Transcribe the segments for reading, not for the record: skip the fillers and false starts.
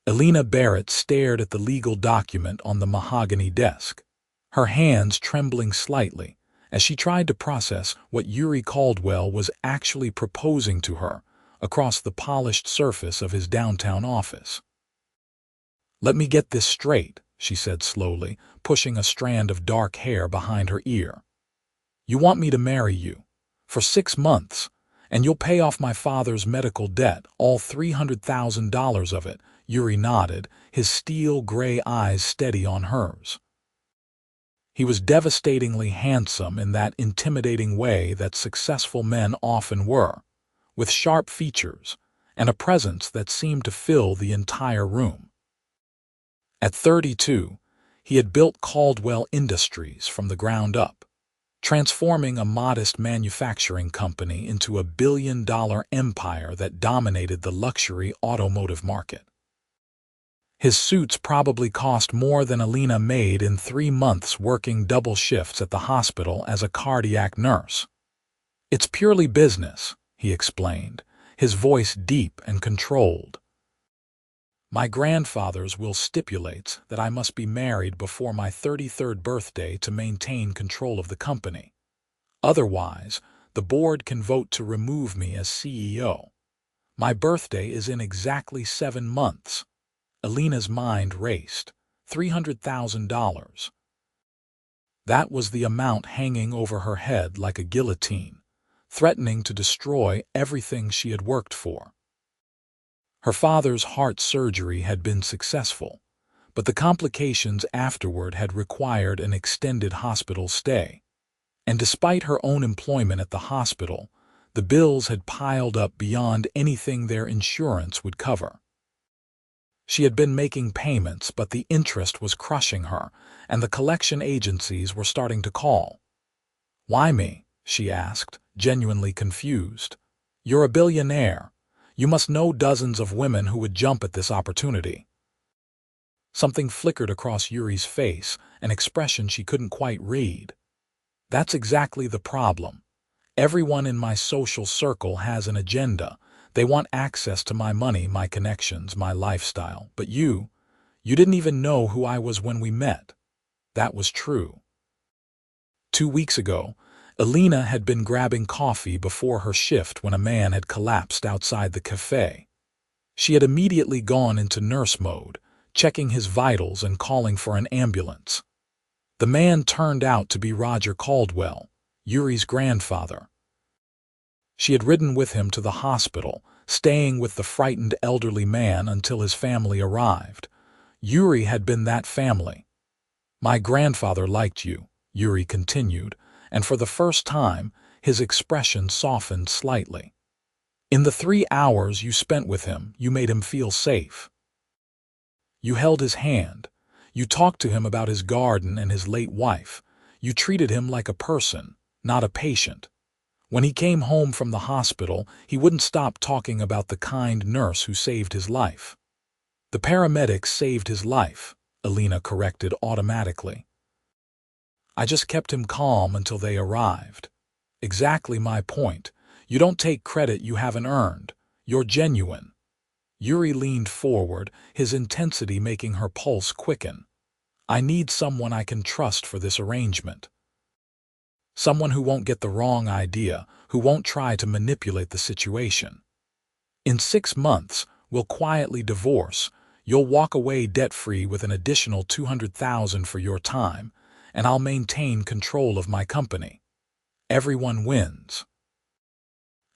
Elena Barrett stared at the legal document on the mahogany desk, her hands trembling slightly as she tried to process what Yuri Caldwell was actually proposing to her across the polished surface of his downtown office. "Let me get this straight," she said slowly, pushing a strand of dark hair behind her ear. "You want me to marry you for 6 months, and you'll pay off my father's medical debt, all $300,000 of it." Yuri nodded, his steel gray eyes steady on hers. He was devastatingly handsome in that intimidating way that successful men often were, with sharp features and a presence that seemed to fill the entire room. At 32, he had built Caldwell Industries from the ground up, transforming a modest manufacturing company into a billion-dollar empire that dominated the luxury automotive market. His suits probably cost more than Elena made in 3 months working double shifts at the hospital as a cardiac nurse. "It's purely business," he explained, his voice deep and controlled. "My grandfather's will stipulates that I must be married before my 33rd birthday to maintain control of the company. Otherwise, the board can vote to remove me as CEO. My birthday is in exactly 7 months. Elena's mind raced. $300,000. That was the amount hanging over her head like a guillotine, threatening to destroy everything she had worked for. Her father's heart surgery had been successful, but the complications afterward had required an extended hospital stay. And despite her own employment at the hospital, the bills had piled up beyond anything their insurance would cover. She had been making payments, but the interest was crushing her, and the collection agencies were starting to call. "Why me?" she asked, genuinely confused. "You're a billionaire. You must know dozens of women who would jump at this opportunity." Something flickered across Yuri's face, an expression she couldn't quite read. "That's exactly the problem. Everyone in my social circle has an agenda. They want access to my money, my connections, my lifestyle. But you didn't even know who I was when we met." That was true. 2 weeks ago, Elena had been grabbing coffee before her shift when a man had collapsed outside the cafe. She had immediately gone into nurse mode, checking his vitals and calling for an ambulance. The man turned out to be Roger Caldwell, Yuri's grandfather. She had ridden with him to the hospital, staying with the frightened elderly man until his family arrived. Yuri had been that family. "My grandfather liked you," Yuri continued, and for the first time, his expression softened slightly. "In the 3 hours you spent with him, you made him feel safe. You held his hand. You talked to him about his garden and his late wife. You treated him like a person, not a patient. When he came home from the hospital, he wouldn't stop talking about the kind nurse who saved his life." "The paramedics saved his life," Elena corrected automatically. "I just kept him calm until they arrived." "Exactly my point. You don't take credit you haven't earned. You're genuine." Yuri leaned forward, his intensity making her pulse quicken. "I need someone I can trust for this arrangement. Someone who won't get the wrong idea, who won't try to manipulate the situation. In 6 months, we'll quietly divorce. You'll walk away debt-free with an additional $200,000 for your time, and I'll maintain control of my company. Everyone wins."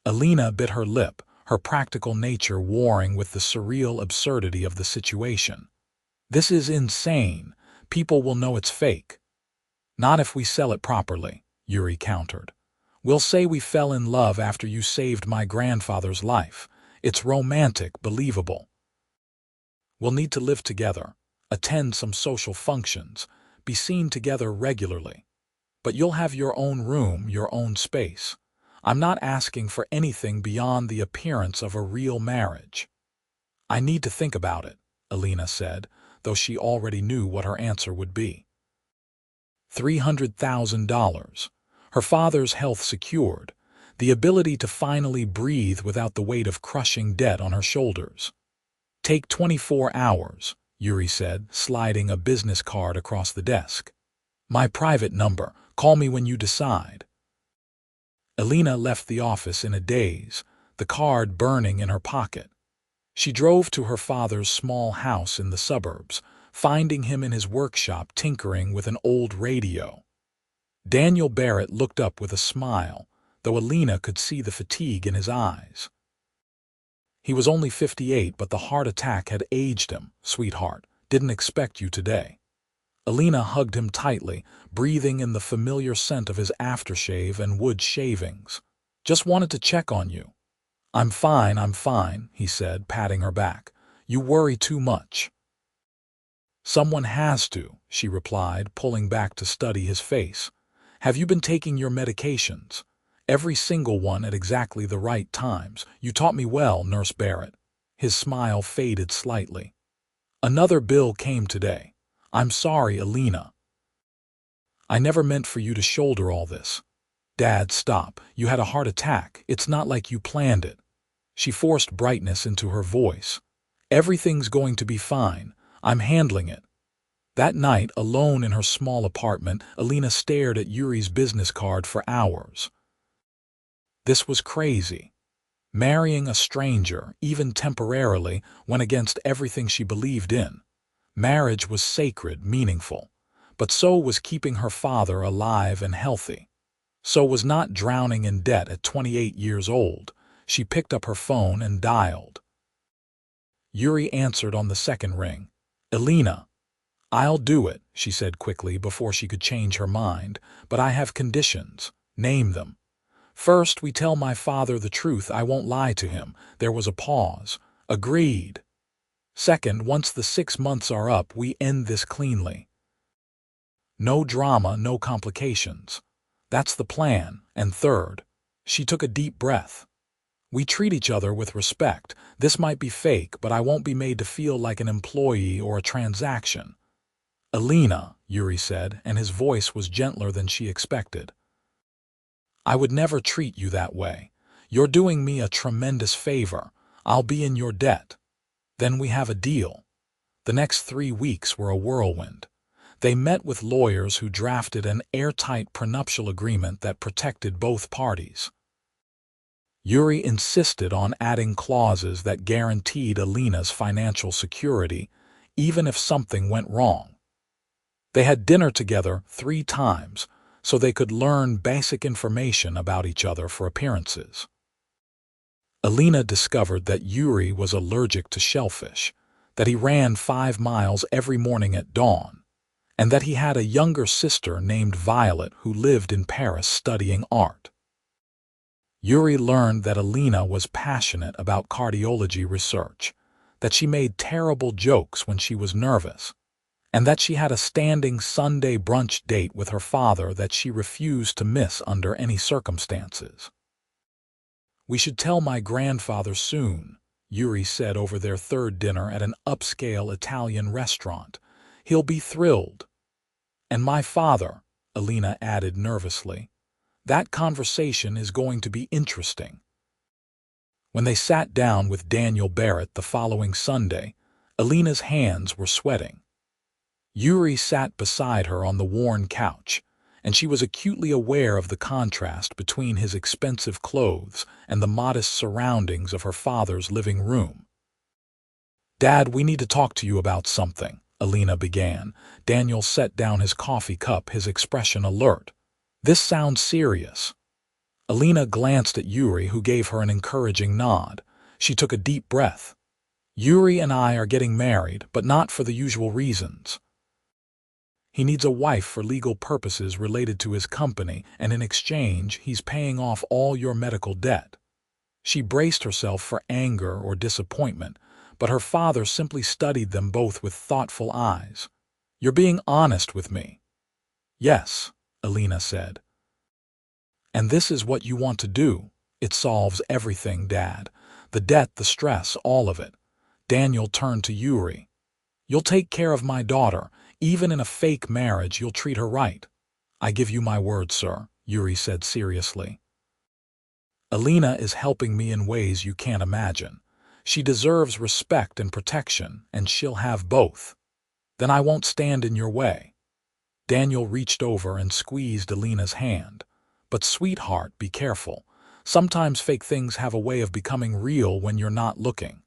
Elena bit her lip, her practical nature warring with the surreal absurdity of the situation. "This is insane. People will know it's fake." "Not if we sell it properly," Yuri countered. "We'll say we fell in love after you saved my grandfather's life. It's romantic, believable. We'll need to live together, attend some social functions, be seen together regularly. But you'll have your own room, your own space. I'm not asking for anything beyond the appearance of a real marriage." "I need to think about it," Elena said, though she already knew what her answer would be. $300,000. Her father's health secured, the ability to finally breathe without the weight of crushing debt on her shoulders. Take 24 hours, Yuri said, sliding a business card across the desk. My private number. Call me when you decide. Elena left the office in a daze, the card burning in her pocket. She drove to her father's small house in the suburbs, finding him in his workshop tinkering with an old radio. Daniel Barrett looked up with a smile, though Elena could see the fatigue in his eyes. He was only 58, but the heart attack had aged him. Sweetheart, didn't expect you today. Elena hugged him tightly, breathing in the familiar scent of his aftershave and wood shavings. Just wanted to check on you. I'm fine, he said, patting her back. You worry too much. Someone has to, she replied, pulling back to study his face. Have you been taking your medications? Every single one at exactly the right times. You taught me well, Nurse Barrett. His smile faded slightly. Another bill came today. I'm sorry, Elena. I never meant for you to shoulder all this. Dad, stop. You had a heart attack. It's not like you planned it. She forced brightness into her voice. Everything's going to be fine. I'm handling it. That night, alone in her small apartment, Elena stared at Yuri's business card for hours. This was crazy. Marrying a stranger, even temporarily, went against everything she believed in. Marriage was sacred, meaningful. But so was keeping her father alive and healthy. So was not drowning in debt at 28 years old. She picked up her phone and dialed. Yuri answered on the second ring. Elena. I'll do it, she said quickly before she could change her mind, but I have conditions. Name them. First, we tell my father the truth. I won't lie to him. There was a pause. Agreed. Second, once the 6 months are up, we end this cleanly. No drama, no complications. That's the plan. And third, she took a deep breath. We treat each other with respect. This might be fake, but I won't be made to feel like an employee or a transaction. Elena, Yuri said, and his voice was gentler than she expected. I would never treat you that way. You're doing me a tremendous favor. I'll be in your debt. Then we have a deal. The next 3 weeks were a whirlwind. They met with lawyers who drafted an airtight prenuptial agreement that protected both parties. Yuri insisted on adding clauses that guaranteed Elena's financial security, even if something went wrong. They had dinner together 3 times, so they could learn basic information about each other for appearances. Elena discovered that Yuri was allergic to shellfish, that he ran 5 miles every morning at dawn, and that he had a younger sister named Violet who lived in Paris studying art. Yuri learned that Elena was passionate about cardiology research, that she made terrible jokes when she was nervous, and that she had a standing Sunday brunch date with her father that she refused to miss under any circumstances. We should tell my grandfather soon, Yuri said over their third dinner at an upscale Italian restaurant. He'll be thrilled. And my father, Elena added nervously. That conversation is going to be interesting. When they sat down with Daniel Barrett the following Sunday, Elena's hands were sweating. Yuri sat beside her on the worn couch, and she was acutely aware of the contrast between his expensive clothes and the modest surroundings of her father's living room. Dad, we need to talk to you about something, Elena began. Daniel set down his coffee cup, his expression alert. This sounds serious. Elena glanced at Yuri, who gave her an encouraging nod. She took a deep breath. Yuri and I are getting married, but not for the usual reasons. He needs a wife for legal purposes related to his company, and in exchange, he's paying off all your medical debt. She braced herself for anger or disappointment, but her father simply studied them both with thoughtful eyes. You're being honest with me. Yes, Elena said. And this is what you want to do. It solves everything, Dad. The debt, the stress, all of it. Daniel turned to Yuri. You'll take care of my daughter. Even in a fake marriage, you'll treat her right. I give you my word, sir, Yuri said seriously. Elena is helping me in ways you can't imagine. She deserves respect and protection, and she'll have both. Then I won't stand in your way." Daniel reached over and squeezed Elena's hand. "But sweetheart, be careful. Sometimes fake things have a way of becoming real when you're not looking."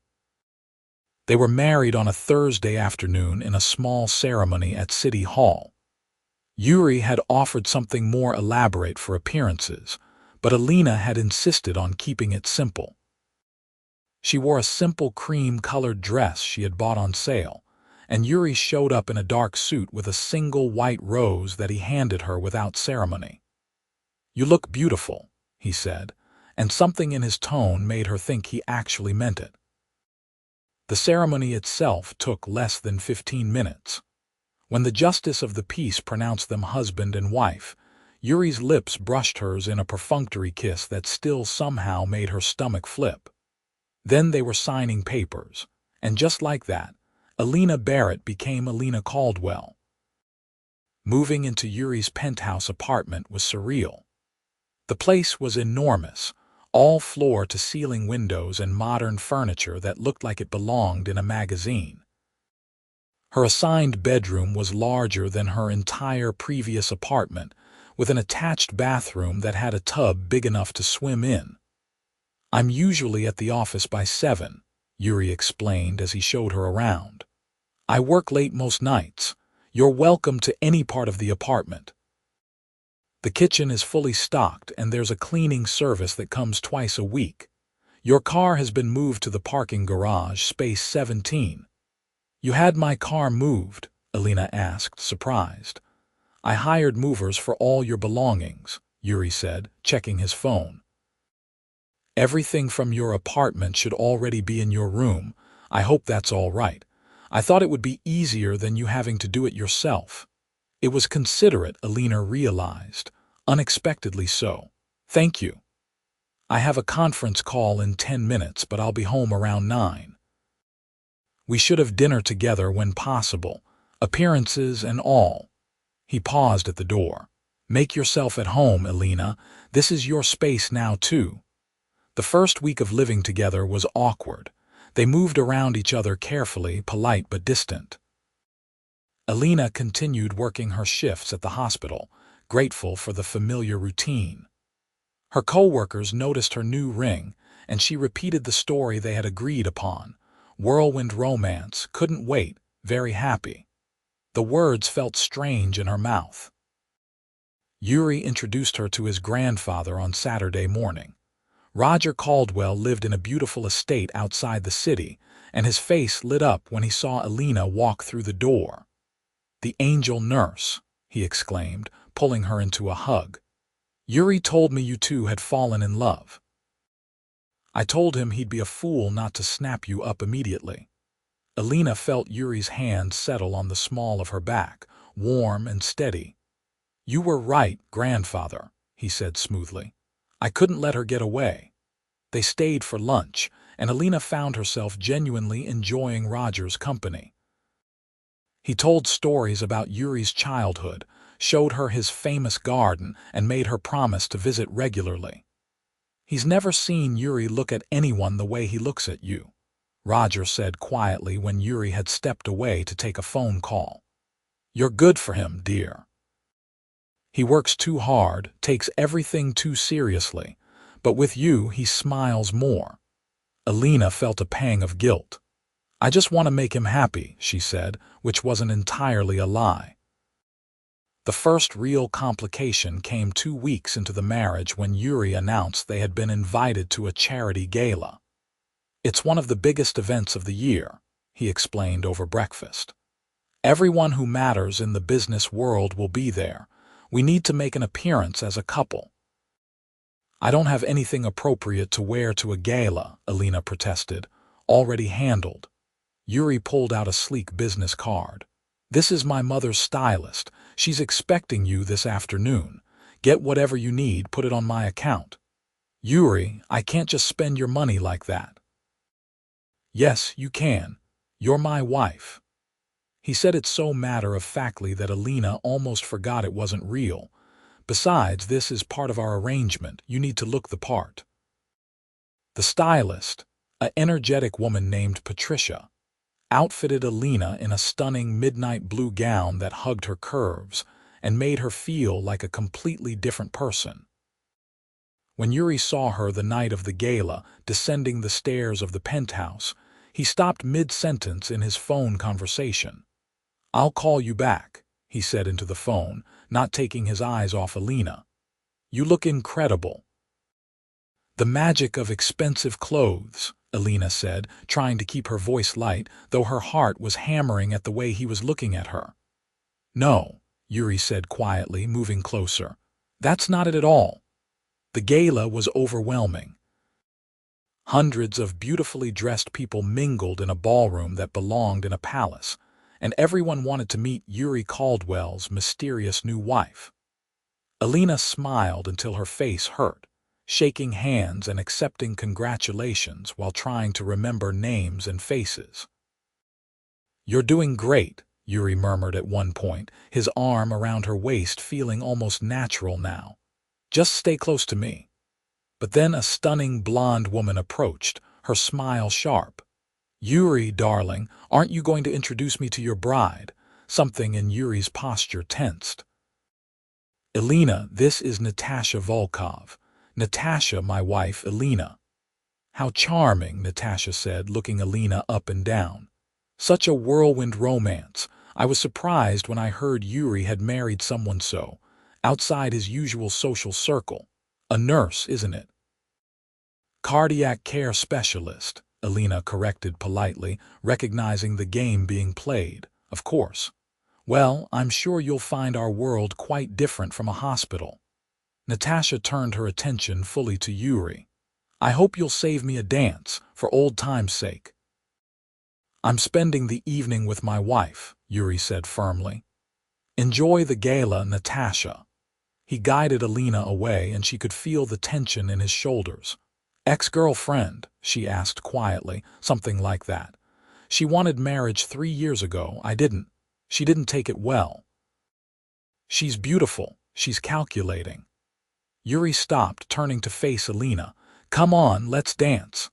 They were married on a Thursday afternoon in a small ceremony at City Hall. Yuri had offered something more elaborate for appearances, but Elena had insisted on keeping it simple. She wore a simple cream-colored dress she had bought on sale, and Yuri showed up in a dark suit with a single white rose that he handed her without ceremony. "You look beautiful," he said, and something in his tone made her think he actually meant it. The ceremony itself took less than 15 minutes. When the justice of the peace pronounced them husband and wife, Yuri's lips brushed hers in a perfunctory kiss that still somehow made her stomach flip. Then they were signing papers, and just like that, Elena Barrett became Elena Caldwell. Moving into Yuri's penthouse apartment was surreal. The place was enormous, all floor-to-ceiling windows and modern furniture that looked like it belonged in a magazine. Her assigned bedroom was larger than her entire previous apartment, with an attached bathroom that had a tub big enough to swim in. "I'm usually at the office by 7, Yuri explained as he showed her around. "I work late most nights. You're welcome to any part of the apartment. The kitchen is fully stocked and there's a cleaning service that comes twice a week. Your car has been moved to the parking garage, space 17. "You had my car moved?" Elena asked, surprised. "I hired movers for all your belongings," Yuri said, checking his phone. "Everything from your apartment should already be in your room. I hope that's all right. I thought it would be easier than you having to do it yourself." It was considerate, Elena realized, unexpectedly so. "Thank you. I have a conference call in 10 minutes, but I'll be home around 9. We should have dinner together when possible, appearances and all." He paused at the door. "Make yourself at home, Elena. This is your space now, too." The first week of living together was awkward. They moved around each other carefully, polite but distant. Elena continued working her shifts at the hospital, grateful for the familiar routine. Her co-workers noticed her new ring, and she repeated the story they had agreed upon. Whirlwind romance, couldn't wait, very happy. The words felt strange in her mouth. Yuri introduced her to his grandfather on Saturday morning. Roger Caldwell lived in a beautiful estate outside the city, and his face lit up when he saw Elena walk through the door. "The angel nurse," he exclaimed, pulling her into a hug. "Yuri told me you two had fallen in love. I told him he'd be a fool not to snap you up immediately." Elena felt Yuri's hand settle on the small of her back, warm and steady. "You were right, grandfather," he said smoothly. "I couldn't let her get away." They stayed for lunch, and Elena found herself genuinely enjoying Roger's company. He told stories about Yuri's childhood, showed her his famous garden, and made her promise to visit regularly. "He's never seen Yuri look at anyone the way he looks at you," Roger said quietly when Yuri had stepped away to take a phone call. "You're good for him, dear. He works too hard, takes everything too seriously, but with you he smiles more." Elena felt a pang of guilt. "I just want to make him happy," she said, which wasn't entirely a lie. The first real complication came 2 weeks into the marriage when Yuri announced they had been invited to a charity gala. "It's one of the biggest events of the year," he explained over breakfast. "Everyone who matters in the business world will be there. We need to make an appearance as a couple." "I don't have anything appropriate to wear to a gala," Elena protested. "Already handled." Yuri pulled out a sleek business card. "This is my mother's stylist. She's expecting you this afternoon. Get whatever you need, put it on my account." "Yuri, I can't just spend your money like that." "Yes, you can. You're my wife." He said it so matter-of-factly that Elena almost forgot it wasn't real. "Besides, this is part of our arrangement. You need to look the part." The stylist, An energetic woman named Patricia outfitted Elena in a stunning midnight blue gown that hugged her curves and made her feel like a completely different person. When Yuri saw her the night of the gala descending the stairs of the penthouse, he stopped mid-sentence in his phone conversation. "I'll call you back," he said into the phone, not taking his eyes off Elena. "You look incredible." "The magic of expensive clothes," Elena said, trying to keep her voice light, though her heart was hammering at the way he was looking at her. "No," Yuri said quietly, moving closer. "That's not it at all." The gala was overwhelming. Hundreds of beautifully dressed people mingled in a ballroom that belonged in a palace, and everyone wanted to meet Yuri Caldwell's mysterious new wife. Elena smiled until her face hurt, shaking hands and accepting congratulations while trying to remember names and faces. "You're doing great," Yuri murmured at one point, his arm around her waist feeling almost natural now. "Just stay close to me." But then a stunning blonde woman approached, her smile sharp. "Yuri, darling, aren't you going to introduce me to your bride?" Something in Yuri's posture tensed. "Elena, this is Natasha Volkov. Natasha, my wife, Elena." "How charming," Natasha said, looking Elena up and down. "Such a whirlwind romance. I was surprised when I heard Yuri had married someone so outside his usual social circle. A nurse, isn't it?" "Cardiac care specialist," Elena corrected politely, recognizing the game being played. "Of course. Well, I'm sure you'll find our world quite different from a hospital." Natasha turned her attention fully to Yuri. "I hope you'll save me a dance, for old time's sake." "I'm spending the evening with my wife," Yuri said firmly. "Enjoy the gala, Natasha." He guided Elena away, and she could feel the tension in his shoulders. "Ex-girlfriend?" she asked quietly, something like that. "She wanted marriage 3 years ago. I didn't. She didn't take it well." "She's beautiful. She's calculating." Yuri stopped, turning to face Elena. "Come on, let's dance."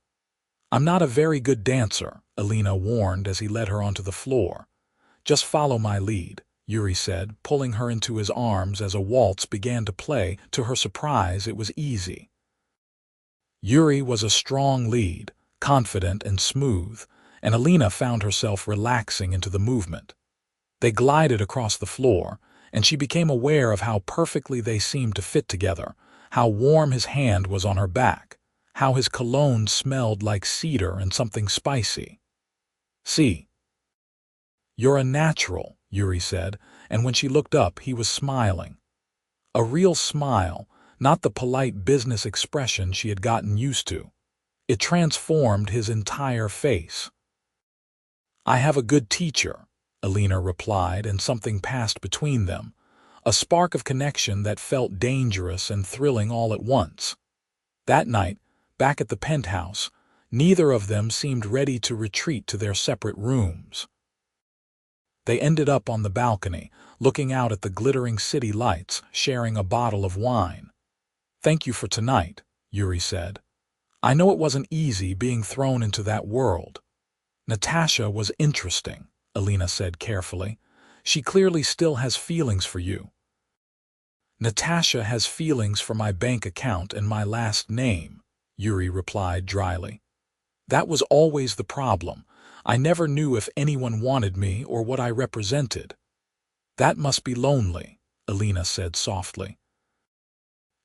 "I'm not a very good dancer," Elena warned as he led her onto the floor. "Just follow my lead," Yuri said, pulling her into his arms as a waltz began to play. To her surprise, it was easy. Yuri was a strong lead, confident and smooth, and Elena found herself relaxing into the movement. They glided across the floor, and she became aware of how perfectly they seemed to fit together, how warm his hand was on her back, how his cologne smelled like cedar and something spicy. "See, you're a natural," Yuri said, and when she looked up, he was smiling. A real smile, not the polite business expression she had gotten used to. It transformed his entire face. "I have a good teacher," Elena replied, and something passed between them, a spark of connection that felt dangerous and thrilling all at once. That night, back at the penthouse, neither of them seemed ready to retreat to their separate rooms. They ended up on the balcony, looking out at the glittering city lights, sharing a bottle of wine. "Thank you for tonight," Yuri said. "I know it wasn't easy being thrown into that world." "Natasha was interesting," Elena said carefully. "She clearly still has feelings for you." "Natasha has feelings for my bank account and my last name," Yuri replied dryly. "That was always the problem. I never knew if anyone wanted me or what I represented." "That must be lonely," Elena said softly.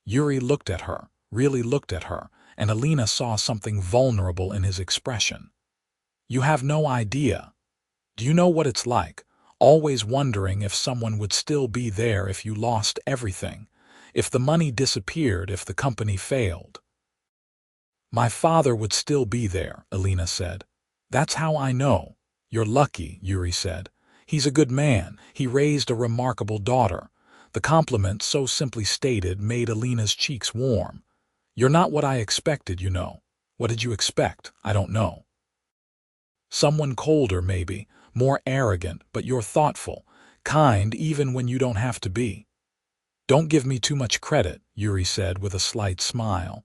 Yuri looked at her, really looked at her, and Elena saw something vulnerable in his expression. "You have no idea. Do you know what it's like, always wondering if someone would still be there if you lost everything, if the money disappeared, if the company failed?" "My father would still be there," Elena said. "That's how I know." "You're lucky," Yuri said. "He's a good man. He raised a remarkable daughter." The compliment, so simply stated, made Elena's cheeks warm. "You're not what I expected, you know." "What did you expect?" "I don't know." "Someone colder, maybe, more arrogant, but you're thoughtful, kind even when you don't have to be." "Don't give me too much credit," Yuri said with a slight smile.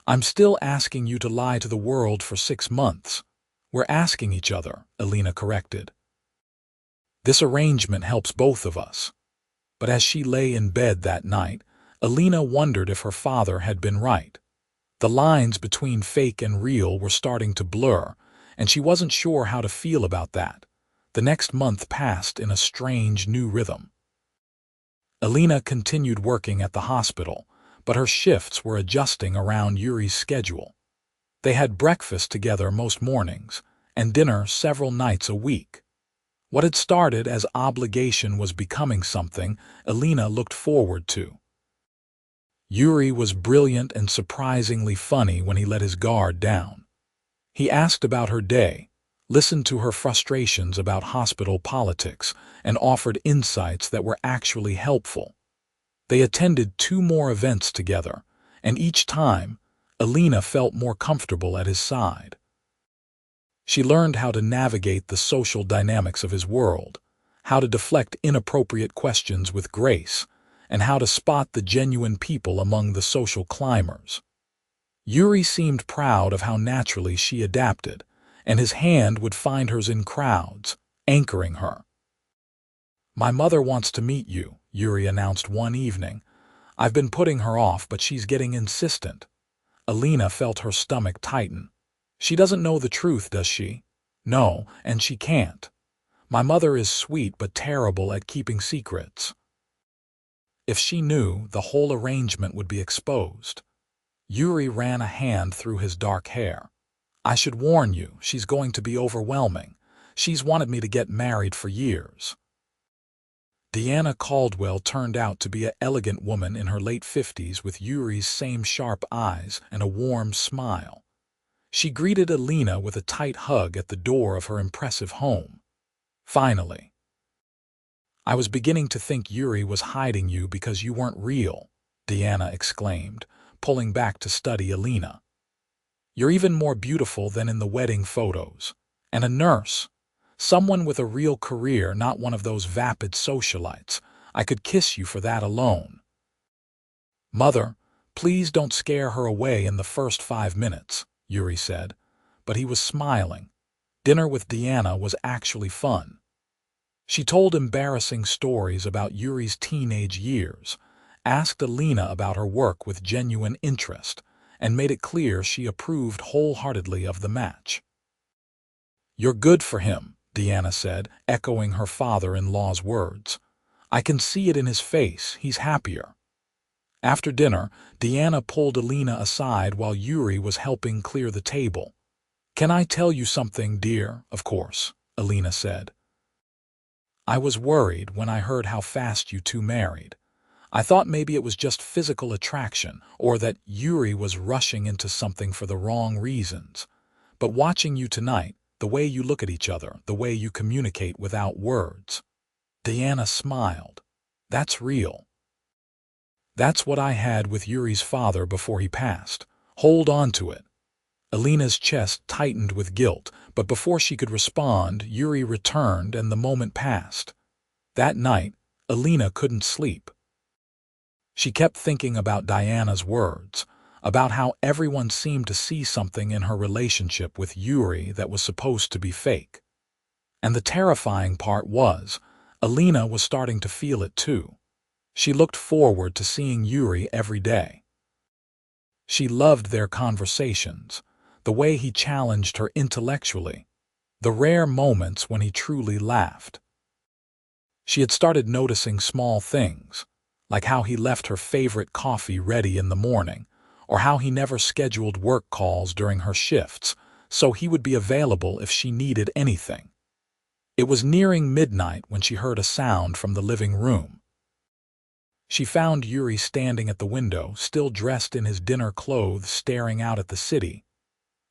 I'm still asking you to lie to the world for 6 months. We're asking each other, Elena corrected. This arrangement helps both of us. But as she lay in bed that night, Elena wondered if her father had been right. The lines between fake and real were starting to blur, and she wasn't sure how to feel about that. The next month passed in a strange new rhythm. Elena continued working at the hospital, but her shifts were adjusting around Yuri's schedule. They had breakfast together most mornings, and dinner several nights a week. What had started as obligation was becoming something Elena looked forward to. Yuri was brilliant and surprisingly funny when he let his guard down. He asked about her day, listened to her frustrations about hospital politics, and offered insights that were actually helpful. They attended 2 more events together, and each time, Elena felt more comfortable at his side. She learned how to navigate the social dynamics of his world, how to deflect inappropriate questions with grace, and how to spot the genuine people among the social climbers. Yuri seemed proud of how naturally she adapted, and his hand would find hers in crowds, anchoring her. "My mother wants to meet you," Yuri announced one evening. "I've been putting her off, but she's getting insistent." Elena felt her stomach tighten. "She doesn't know the truth, does she?" "No, and she can't. My mother is sweet but terrible at keeping secrets." If she knew, the whole arrangement would be exposed. Yuri ran a hand through his dark hair. "I should warn you, she's going to be overwhelming. She's wanted me to get married for years." Elena Caldwell turned out to be an elegant woman in her late 50s with Yuri's same sharp eyes and a warm smile. She greeted Elena with a tight hug at the door of her impressive home. "Finally." "I was beginning to think Yuri was hiding you because you weren't real," Elena exclaimed, pulling back to study Elena. "You're even more beautiful than in the wedding photos. And a nurse. Someone with a real career, not one of those vapid socialites. I could kiss you for that alone." "Mother, please don't scare her away in the first 5 minutes," Yuri said, but he was smiling. Dinner with Elena was actually fun. She told embarrassing stories about Yuri's teenage years, asked Elena about her work with genuine interest, and made it clear she approved wholeheartedly of the match. "You're good for him," Elena said, echoing her father-in-law's words. "I can see it in his face. He's happier." After dinner, Elena pulled Elena aside while Yuri was helping clear the table. "Can I tell you something, dear?" "Of course," Elena said. "I was worried when I heard how fast you two married. I thought maybe it was just physical attraction, or that Yuri was rushing into something for the wrong reasons. But watching you tonight, the way you look at each other, the way you communicate without words." Elena smiled. "That's real. That's what I had with Yuri's father before he passed. Hold on to it." Elena's chest tightened with guilt, but before she could respond, Yuri returned and the moment passed. That night, Elena couldn't sleep. She kept thinking about Diana's words, about how everyone seemed to see something in her relationship with Yuri that was supposed to be fake. And the terrifying part was, Elena was starting to feel it too. She looked forward to seeing Yuri every day. She loved their conversations, the way he challenged her intellectually, the rare moments when he truly laughed. She had started noticing small things, like how he left her favorite coffee ready in the morning, or how he never scheduled work calls during her shifts, so he would be available if she needed anything. It was nearing midnight when she heard a sound from the living room. She found Yuri standing at the window, still dressed in his dinner clothes, staring out at the city.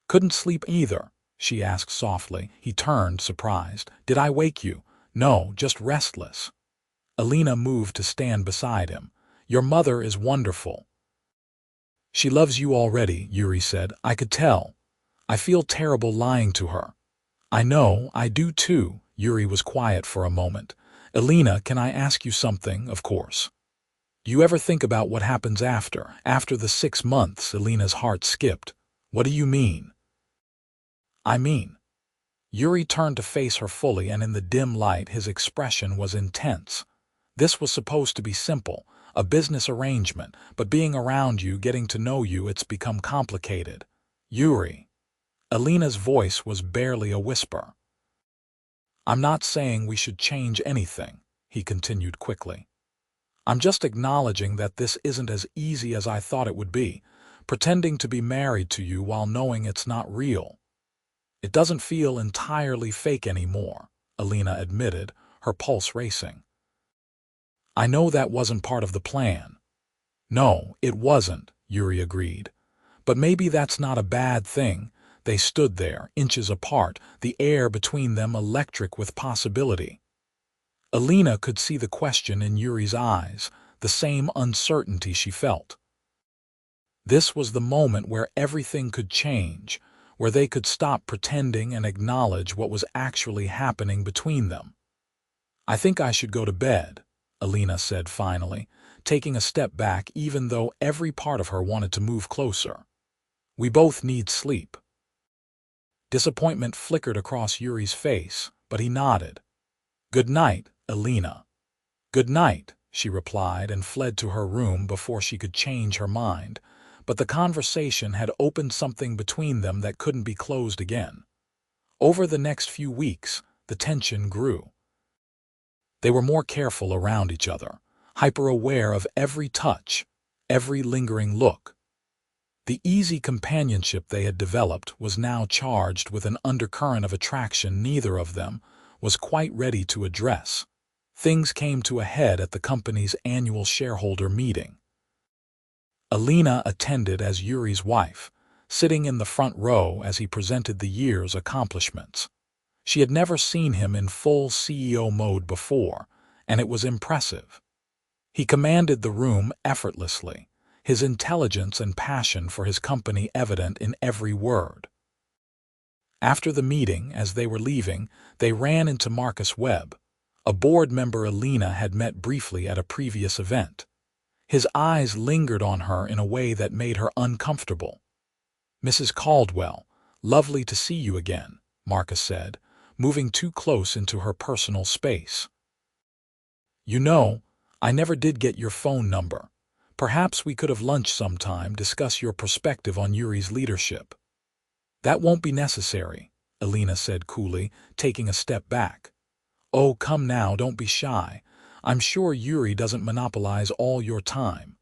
"Couldn't sleep either?" she asked softly. He turned, surprised. "Did I wake you?" "No, just restless." Elena moved to stand beside him. "Your mother is wonderful." "She loves you already," Yuri said. "I could tell. I feel terrible lying to her." "I know, I do too." Yuri was quiet for a moment. "Elena, can I ask you something?" "Of course." Do you ever think about what happens after the 6 months?" Elena's heart skipped. "What do you mean?" "I mean." Yuri turned to face her fully, and in the dim light his expression was intense. "This was supposed to be simple, a business arrangement, but being around you, getting to know you, it's become complicated. Yuri." Elena's voice was barely a whisper. "I'm not saying we should change anything," he continued quickly. "I'm just acknowledging that this isn't as easy as I thought it would be, pretending to be married to you while knowing it's not real. It doesn't feel entirely fake anymore," Elena admitted, her pulse racing. "I know that wasn't part of the plan." "No, it wasn't," Yuri agreed. "But maybe that's not a bad thing." They stood there, inches apart, the air between them electric with possibility. Elena could see the question in Yuri's eyes, the same uncertainty she felt. This was the moment where everything could change, where they could stop pretending and acknowledge what was actually happening between them. "I think I should go to bed," Elena said finally, taking a step back even though every part of her wanted to move closer. "We both need sleep." Disappointment flickered across Yuri's face, but he nodded. "Good night, Elena." "Good night," she replied and fled to her room before she could change her mind, but the conversation had opened something between them that couldn't be closed again. Over the next few weeks, the tension grew. They were more careful around each other, hyper-aware of every touch, every lingering look. The easy companionship they had developed was now charged with an undercurrent of attraction neither of them was quite ready to address. Things came to a head at the company's annual shareholder meeting. Elena attended as Yuri's wife, sitting in the front row as he presented the year's accomplishments. She had never seen him in full CEO mode before, and it was impressive. He commanded the room effortlessly, his intelligence and passion for his company evident in every word. After the meeting, as they were leaving, they ran into Marcus Webb, a board member Elena had met briefly at a previous event. His eyes lingered on her in a way that made her uncomfortable. "Mrs. Caldwell, lovely to see you again," Marcus said, moving too close into her personal space. "You know, I never did get your phone number. Perhaps we could have lunch sometime, discuss your perspective on Yuri's leadership." "That won't be necessary," Elena said coolly, taking a step back. "Oh, come now, don't be shy. I'm sure Yuri doesn't monopolize all your time."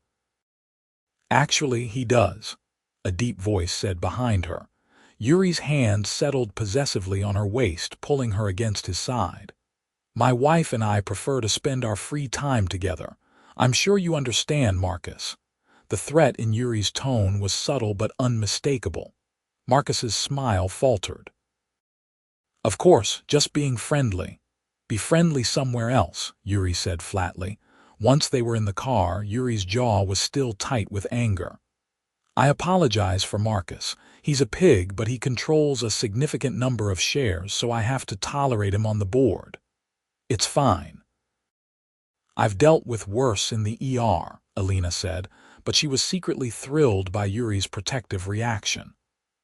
"Actually, he does," a deep voice said behind her. Yuri's hand settled possessively on her waist, pulling her against his side. "My wife and I prefer to spend our free time together. I'm sure you understand, Marcus." The threat in Yuri's tone was subtle but unmistakable. Marcus's smile faltered. "Of course, just being friendly." "Be friendly somewhere else," Yuri said flatly. Once they were in the car, Yuri's jaw was still tight with anger. "I apologize for Marcus. He's a pig, but he controls a significant number of shares, so I have to tolerate him on the board." "It's fine." "I've dealt with worse in the ER," Elena said, but she was secretly thrilled by Yuri's protective reaction.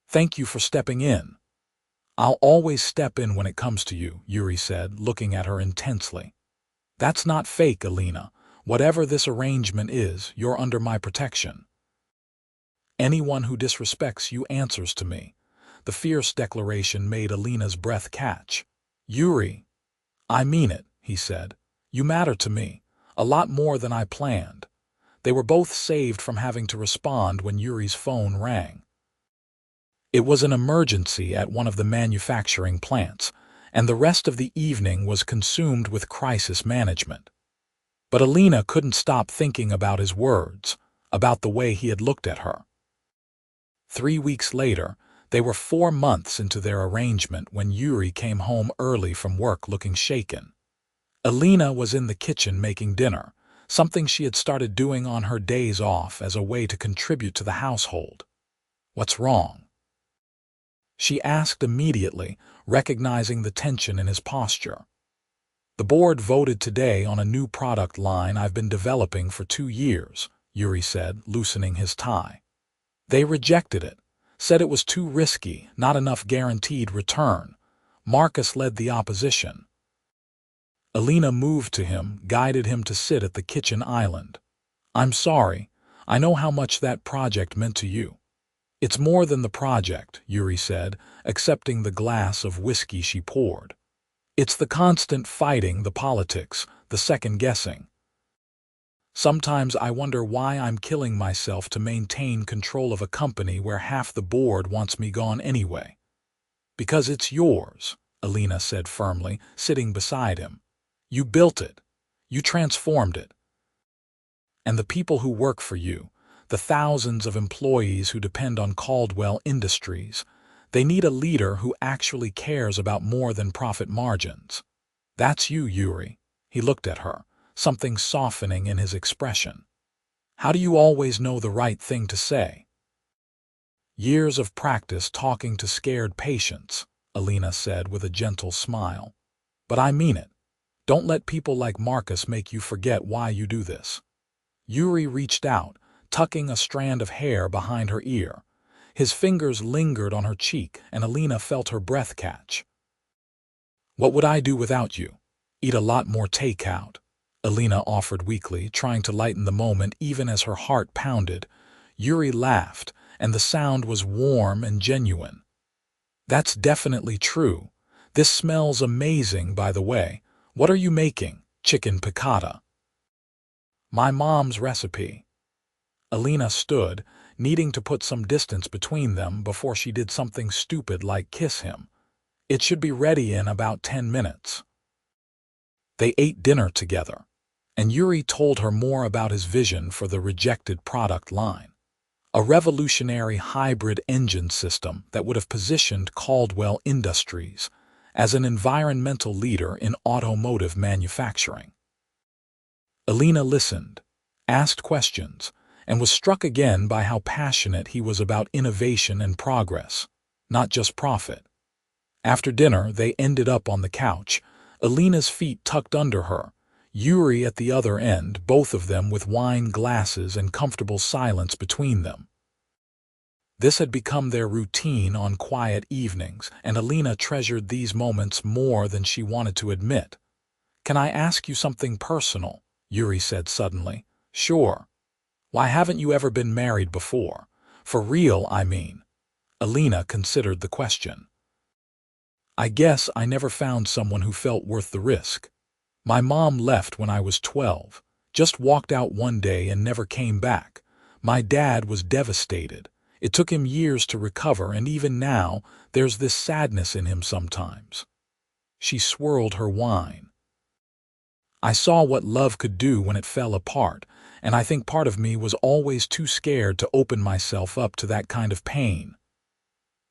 "Thank you for stepping in." "I'll always step in when it comes to you," Yuri said, looking at her intensely. "That's not fake, Elena. Whatever this arrangement is, you're under my protection." "Anyone who disrespects you answers to me." The fierce declaration made Elena's breath catch. "Yuri." "I mean it," he said. "You matter to me, a lot more than I planned." They were both saved from having to respond when Yuri's phone rang. It was an emergency at one of the manufacturing plants, and the rest of the evening was consumed with crisis management. But Elena couldn't stop thinking about his words, about the way he had looked at her. 3 weeks later, they were 4 months into their arrangement when Yuri came home early from work looking shaken. Elena was in the kitchen making dinner, something she had started doing on her days off as a way to contribute to the household. "What's wrong?" she asked immediately, recognizing the tension in his posture. The board voted today on a new product line I've been developing for 2 years, Yuri said, loosening his tie. They rejected it, said it was too risky, not enough guaranteed return. Marcus led the opposition. Elena moved to him, guided him to sit at the kitchen island. I'm sorry. I know how much that project meant to you. It's more than the project, Yuri said, accepting the glass of whiskey she poured. It's the constant fighting, the politics, the second-guessing. Sometimes I wonder why I'm killing myself to maintain control of a company where half the board wants me gone anyway. Because it's yours, Elena said firmly, sitting beside him. You built it. You transformed it. And the people who work for you, the thousands of employees who depend on Caldwell Industries, they need a leader who actually cares about more than profit margins. That's you, Yuri. He looked at her, something softening in his expression. How do you always know the right thing to say? Years of practice talking to scared patients, Elena said with a gentle smile. But I mean it. Don't let people like Marcus make you forget why you do this. Yuri reached out, tucking a strand of hair behind her ear. His fingers lingered on her cheek, and Elena felt her breath catch. What would I do without you? Eat a lot more takeout, Elena offered weakly, trying to lighten the moment even as her heart pounded. Yuri laughed, and the sound was warm and genuine. That's definitely true. This smells amazing, by the way. What are you making? Chicken piccata. My mom's recipe. Elena stood, needing to put some distance between them before she did something stupid like kiss him. It should be ready in about 10 minutes. They ate dinner together, and Yuri told her more about his vision for the rejected product line. A revolutionary hybrid engine system that would have positioned Caldwell Industries as an environmental leader in automotive manufacturing. Elena listened, asked questions, and was struck again by how passionate he was about innovation and progress, not just profit. After dinner, they ended up on the couch, Elena's feet tucked under her, Yuri at the other end, both of them with wine glasses and comfortable silence between them. This had become their routine on quiet evenings, and Elena treasured these moments more than she wanted to admit. Can I ask you something personal? Yuri said suddenly. Sure. Why haven't you ever been married before? For real, I mean. Elena considered the question. I guess I never found someone who felt worth the risk. My mom left when I was 12, just walked out one day and never came back. My dad was devastated. It took him years to recover, and even now, there's this sadness in him sometimes. She swirled her wine. I saw what love could do when it fell apart, and I think part of me was always too scared to open myself up to that kind of pain.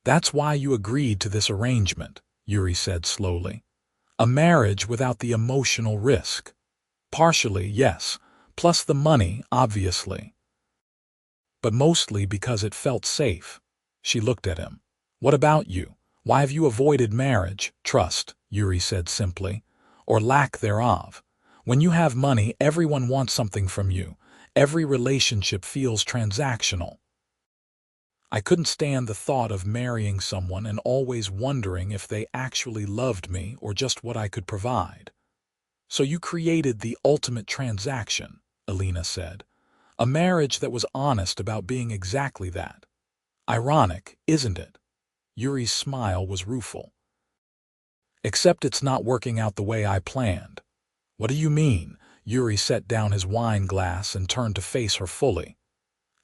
That's why you agreed to this arrangement, Yuri said slowly. A marriage without the emotional risk. Partially, yes, plus the money, obviously. But mostly because it felt safe. She looked at him. What about you? Why have you avoided marriage? Trust, Yuri said simply, or lack thereof. When you have money, everyone wants something from you. Every relationship feels transactional. I couldn't stand the thought of marrying someone and always wondering if they actually loved me or just what I could provide. So you created the ultimate transaction, Elena said. A marriage that was honest about being exactly that. Ironic, isn't it? Yuri's smile was rueful. Except it's not working out the way I planned. What do you mean? Yuri set down his wine glass and turned to face her fully.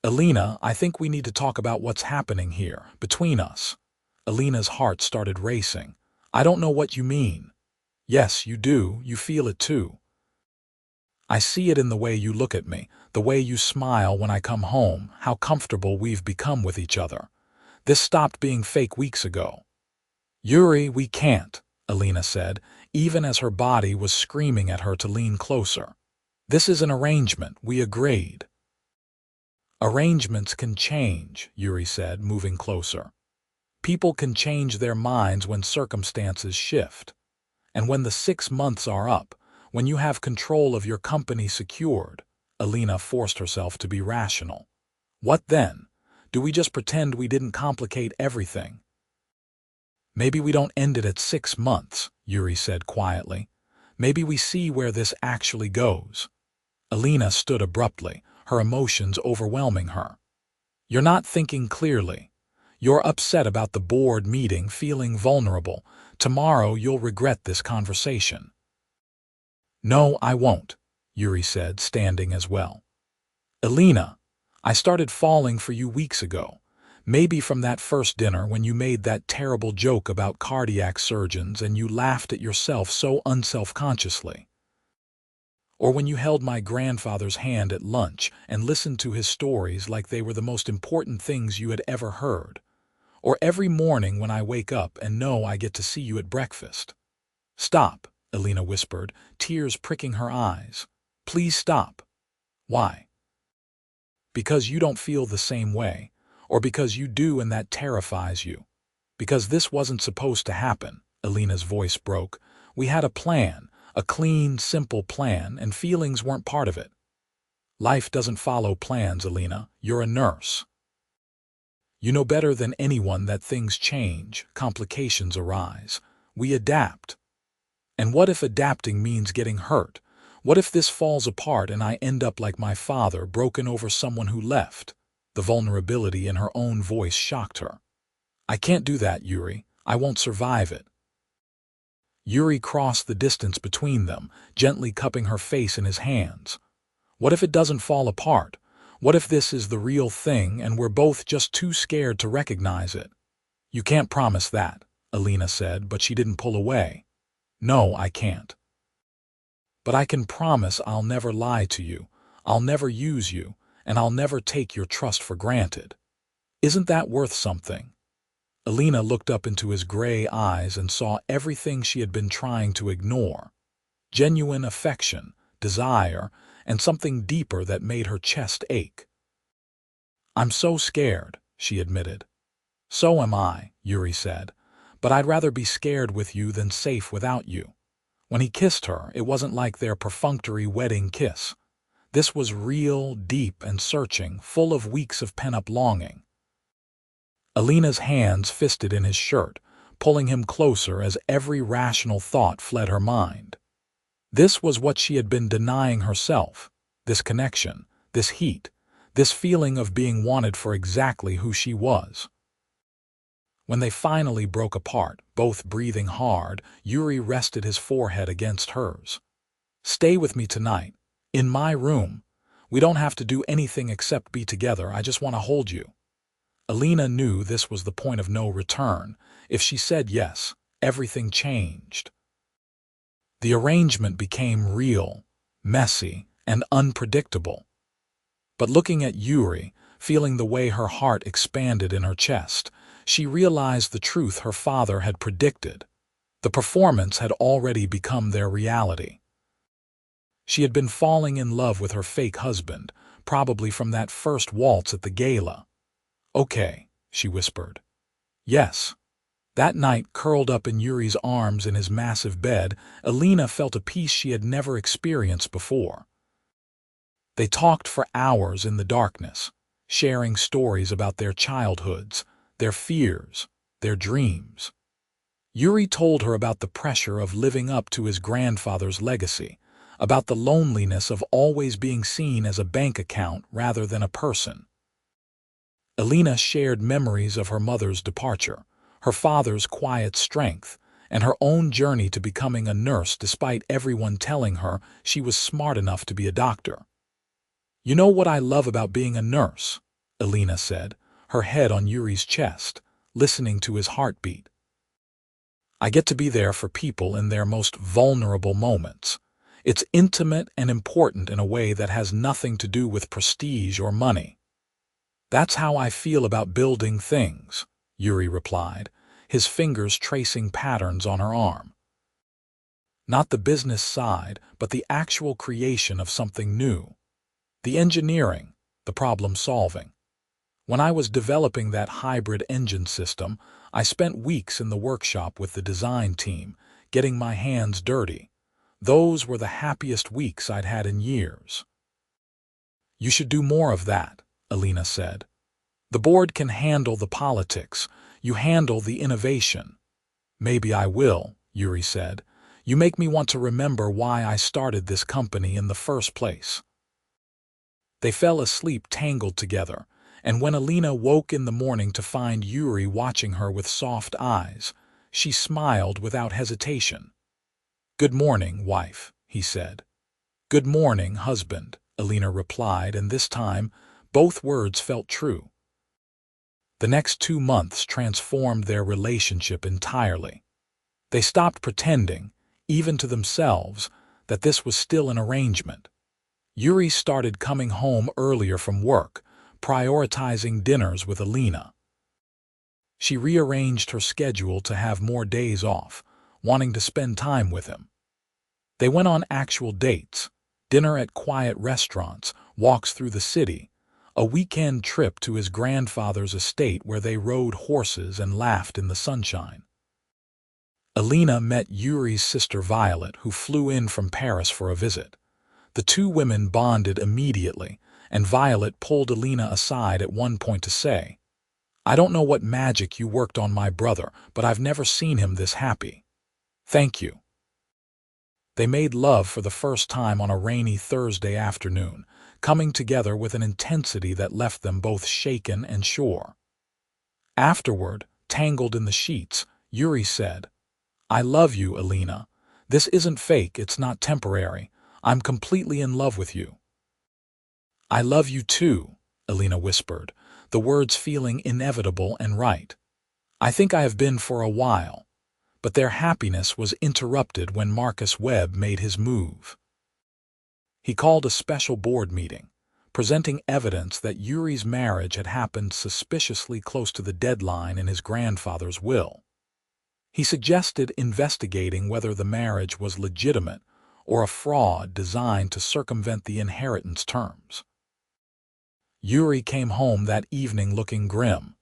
Elena, I think we need to talk about what's happening here, between us. Elena's heart started racing. I don't know what you mean. Yes, you do. You feel it too. I see it in the way you look at me, the way you smile when I come home, how comfortable we've become with each other. This stopped being fake weeks ago. Yuri, we can't, Elena said, even as her body was screaming at her to lean closer. This is an arrangement, we agreed. Arrangements can change, Yuri said, moving closer. People can change their minds when circumstances shift. And when the 6 months are up, when you have control of your company secured, Elena forced herself to be rational. What then? Do we just pretend we didn't complicate everything? Maybe we don't end it at 6 months, Yuri said quietly. Maybe we see where this actually goes. Elena stood abruptly, her emotions overwhelming her. You're not thinking clearly. You're upset about the board meeting, feeling vulnerable. Tomorrow you'll regret this conversation. No, I won't, Yuri said, standing as well. Elena, I started falling for you weeks ago. Maybe from that first dinner when you made that terrible joke about cardiac surgeons and you laughed at yourself so unselfconsciously. Or when you held my grandfather's hand at lunch and listened to his stories like they were the most important things you had ever heard. Or every morning when I wake up and know I get to see you at breakfast. Stop, Elena whispered, tears pricking her eyes. Please stop. Why? Because you don't feel the same way. Or because you do and that terrifies you. Because this wasn't supposed to happen, Elena's voice broke. We had a plan, a clean, simple plan, and feelings weren't part of it. Life doesn't follow plans, Elena. You're a nurse. You know better than anyone that things change, complications arise. We adapt. And what if adapting means getting hurt? What if this falls apart and I end up like my father, broken over someone who left? The vulnerability in her own voice shocked her. I can't do that, Yuri. I won't survive it. Yuri crossed the distance between them, gently cupping her face in his hands. What if it doesn't fall apart? What if this is the real thing and we're both just too scared to recognize it? You can't promise that, Elena said, but she didn't pull away. No, I can't. But I can promise I'll never lie to you, I'll never use you, and I'll never take your trust for granted. Isn't that worth something? Elena looked up into his gray eyes and saw everything she had been trying to ignore. Genuine affection, desire, and something deeper that made her chest ache. I'm so scared, she admitted. So am I, Yuri said, but I'd rather be scared with you than safe without you. When he kissed her, it wasn't like their perfunctory wedding kiss. This was real, deep, and searching, full of weeks of pent-up longing. Elena's hands fisted in his shirt, pulling him closer as every rational thought fled her mind. This was what she had been denying herself, this connection, this heat, this feeling of being wanted for exactly who she was. When they finally broke apart, both breathing hard, Yuri rested his forehead against hers. Stay with me tonight, in my room. We don't have to do anything except be together. I just want to hold you. Elena knew this was the point of no return. If she said yes, everything changed. The arrangement became real, messy, and unpredictable. But looking at Yuri, feeling the way her heart expanded in her chest, she realized the truth her father had predicted. The performance had already become their reality. She had been falling in love with her fake husband, probably from that first waltz at the gala. Okay, she whispered. Yes. That night, curled up in Yuri's arms in his massive bed, Elena felt a peace she had never experienced before. They talked for hours in the darkness, sharing stories about their childhoods, their fears, their dreams. Yuri told her about the pressure of living up to his grandfather's legacy, about the loneliness of always being seen as a bank account rather than a person. Elena shared memories of her mother's departure, her father's quiet strength, and her own journey to becoming a nurse despite everyone telling her she was smart enough to be a doctor. You know what I love about being a nurse, Elena said, her head on Yuri's chest, listening to his heartbeat. I get to be there for people in their most vulnerable moments. It's intimate and important in a way that has nothing to do with prestige or money. That's how I feel about building things, Yuri replied, his fingers tracing patterns on her arm. Not the business side, but the actual creation of something new. The engineering, the problem-solving. When I was developing that hybrid engine system, I spent weeks in the workshop with the design team, getting my hands dirty. Those were the happiest weeks I'd had in years. You should do more of that, Elena said. The board can handle the politics. You handle the innovation. Maybe I will, Yuri said. You make me want to remember why I started this company in the first place. They fell asleep tangled together, and when Elena woke in the morning to find Yuri watching her with soft eyes, she smiled without hesitation. "Good morning, wife," he said. "Good morning, husband," Elena replied, and this time both words felt true. The next 2 months transformed their relationship entirely. They stopped pretending, even to themselves, that this was still an arrangement. Yuri started coming home earlier from work, prioritizing dinners with Elena. She rearranged her schedule to have more days off, wanting to spend time with him. They went on actual dates, dinner at quiet restaurants, walks through the city, a weekend trip to his grandfather's estate where they rode horses and laughed in the sunshine. Elena met Yuri's sister Violet, who flew in from Paris for a visit. The two women bonded immediately, and Violet pulled Elena aside at one point to say, "I don't know what magic you worked on my brother, but I've never seen him this happy. Thank you." They made love for the first time on a rainy Thursday afternoon, coming together with an intensity that left them both shaken and sure. Afterward, tangled in the sheets, Yuri said, "I love you, Elena. This isn't fake, it's not temporary. I'm completely in love with you." "I love you too," Elena whispered, the words feeling inevitable and right. "I think I have been for a while." But their happiness was interrupted when Marcus Webb made his move. He called a special board meeting, presenting evidence that Yuri's marriage had happened suspiciously close to the deadline in his grandfather's will. He suggested investigating whether the marriage was legitimate or a fraud designed to circumvent the inheritance terms. Yuri came home that evening looking grim.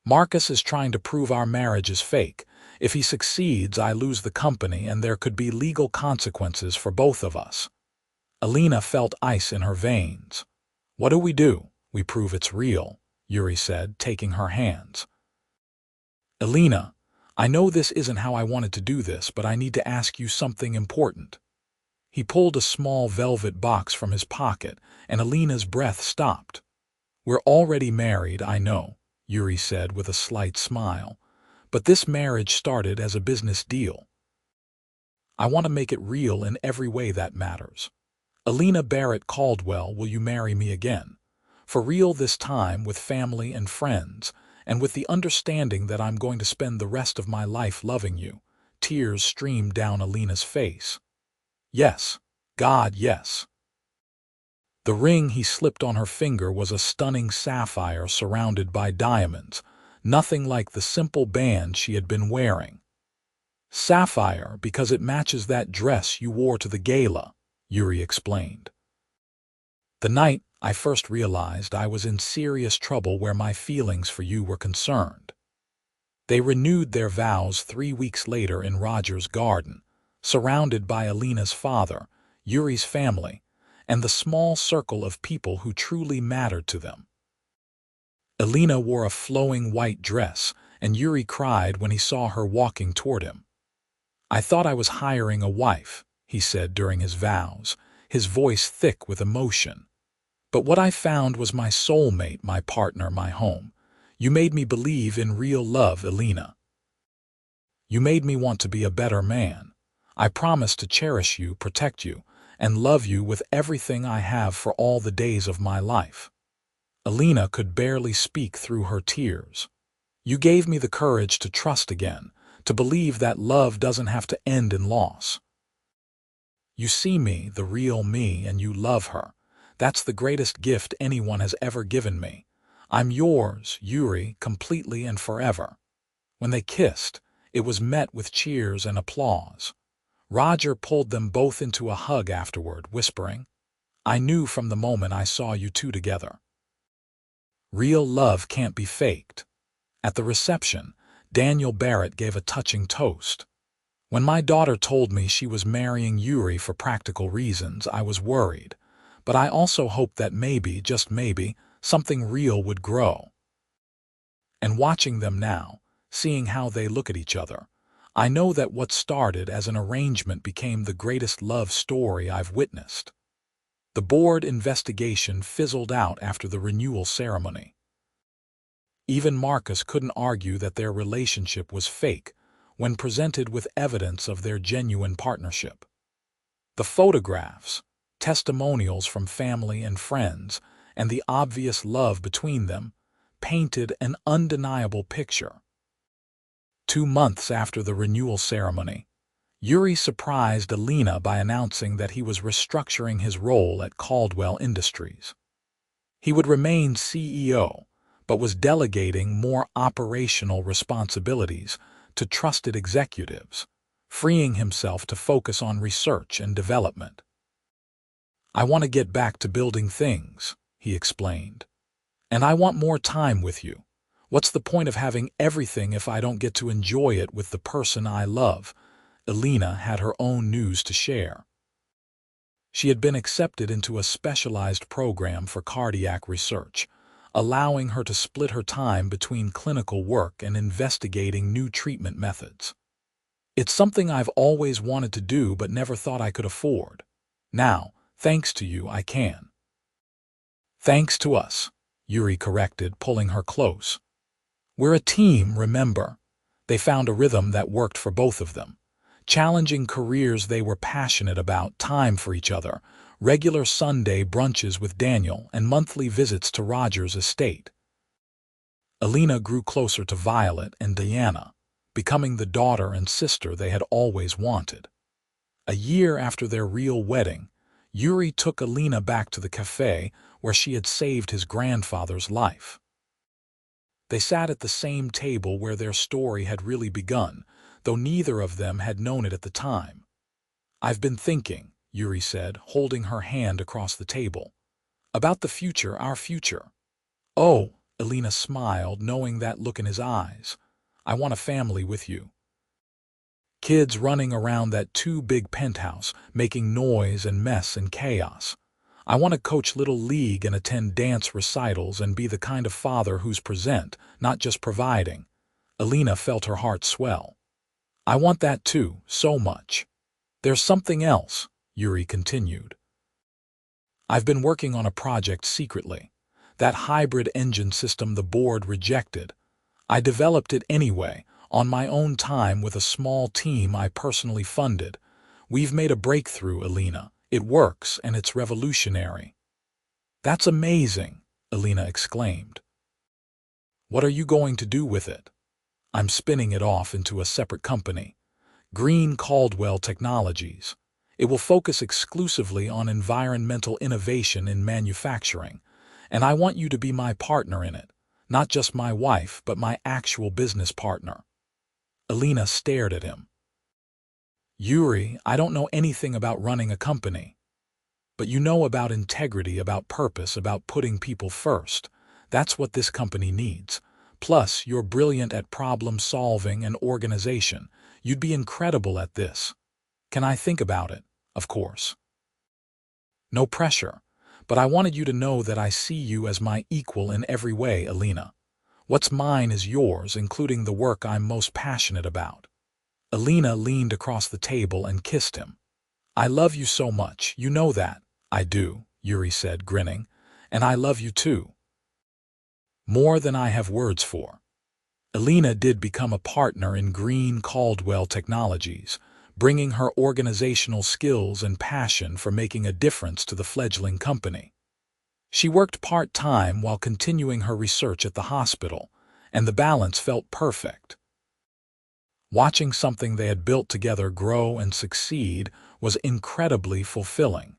"Marcus is trying to prove our marriage is fake. If he succeeds, I lose the company and there could be legal consequences for both of us." Elena felt ice in her veins. "What do? We prove it's real," Yuri said, taking her hands. "Elena, I know this isn't how I wanted to do this, but I need to ask you something important." He pulled a small velvet box from his pocket, and Elena's breath stopped. "We're already married, I know," Yuri said with a slight smile, "but this marriage started as a business deal. I want to make it real in every way that matters. Elena Barrett Caldwell, will you marry me again? For real this time, with family and friends, and with the understanding that I'm going to spend the rest of my life loving you." Tears streamed down Elena's face. "Yes, God, yes." The ring he slipped on her finger was a stunning sapphire surrounded by diamonds, nothing like the simple band she had been wearing. "Sapphire because it matches that dress you wore to the gala," Yuri explained. "The night I first realized I was in serious trouble where my feelings for you were concerned." They renewed their vows 3 weeks later in Roger's garden, surrounded by Elena's father, Yuri's family, and the small circle of people who truly mattered to them. Elena wore a flowing white dress, and Yuri cried when he saw her walking toward him. "I thought I was hiring a wife," he said during his vows, his voice thick with emotion. "But what I found was my soulmate, my partner, my home. You made me believe in real love, Elena. You made me want to be a better man. I promise to cherish you, protect you, and love you with everything I have for all the days of my life." Elena could barely speak through her tears. "You gave me the courage to trust again, to believe that love doesn't have to end in loss. You see me, the real me, and you love her. That's the greatest gift anyone has ever given me. I'm yours, Yuri, completely and forever." When they kissed, it was met with cheers and applause. Roger pulled them both into a hug afterward, whispering, "I knew from the moment I saw you two together. Real love can't be faked." At the reception, Daniel Barrett gave a touching toast. When my daughter told me she was marrying Yuri for practical reasons, I was worried, but I also hoped that maybe, just maybe, something real would grow. And watching them now, seeing how they look at each other, I know that what started as an arrangement became the greatest love story I've witnessed. The board investigation fizzled out after the renewal ceremony. Even Marcus couldn't argue that their relationship was fake when presented with evidence of their genuine partnership. The photographs, testimonials from family and friends, and the obvious love between them painted an undeniable picture. 2 months after the renewal ceremony, Yuri surprised Elena by announcing that he was restructuring his role at Caldwell Industries. He would remain CEO, but was delegating more operational responsibilities to trusted executives, freeing himself to focus on research and development. "I want to get back to building things," he explained. "And I want more time with you. What's the point of having everything if I don't get to enjoy it with the person I love?" Elena had her own news to share. She had been accepted into a specialized program for cardiac research, allowing her to split her time between clinical work and investigating new treatment methods. "It's something I've always wanted to do but never thought I could afford. Now, thanks to you, I can." "Thanks to us," Yuri corrected, pulling her close. "We're a team, remember?" They found a rhythm that worked for both of them. Challenging careers they were passionate about, time for each other, regular Sunday brunches with Daniel, and monthly visits to Roger's estate. Elena grew closer to Violet and Diana, becoming the daughter and sister they had always wanted. A year after their real wedding, Yuri took Elena back to the cafe where she had saved his grandfather's life. They sat at the same table where their story had really begun, though neither of them had known it at the time. "I've been thinking," Yuri said, holding her hand across the table, "about the future, our future." "Oh," Elena smiled, knowing that look in his eyes. "I want a family with you. Kids running around that too-big penthouse, making noise and mess and chaos. I want to coach Little League and attend dance recitals and be the kind of father who's present, not just providing." Elena felt her heart swell. "I want that too, so much." "There's something else," Yuri continued. "I've been working on a project secretly. That hybrid engine system the board rejected. I developed it anyway, on my own time with a small team I personally funded. We've made a breakthrough, Elena. It works, and it's revolutionary." "That's amazing," Elena exclaimed. "What are you going to do with it?" "I'm spinning it off into a separate company, Green Caldwell Technologies. It will focus exclusively on environmental innovation in manufacturing, and I want you to be my partner in it, not just my wife, but my actual business partner." Elena stared at him. "Yuri, I don't know anything about running a company. But you know about integrity, about purpose, about putting people first. That's what this company needs. Plus, you're brilliant at problem solving and organization. You'd be incredible at this. Can I think about it?" "Of course." "No pressure, but I wanted you to know that I see you as my equal in every way, Elena. What's mine is yours, including the work I'm most passionate about." Elena leaned across the table and kissed him. "I love you so much, you know that." "I do," Yuri said, grinning, "and I love you too. More than I have words for." Elena did become a partner in Green Caldwell Technologies, bringing her organizational skills and passion for making a difference to the fledgling company. She worked part-time while continuing her research at the hospital, and the balance felt perfect. Watching something they had built together grow and succeed was incredibly fulfilling.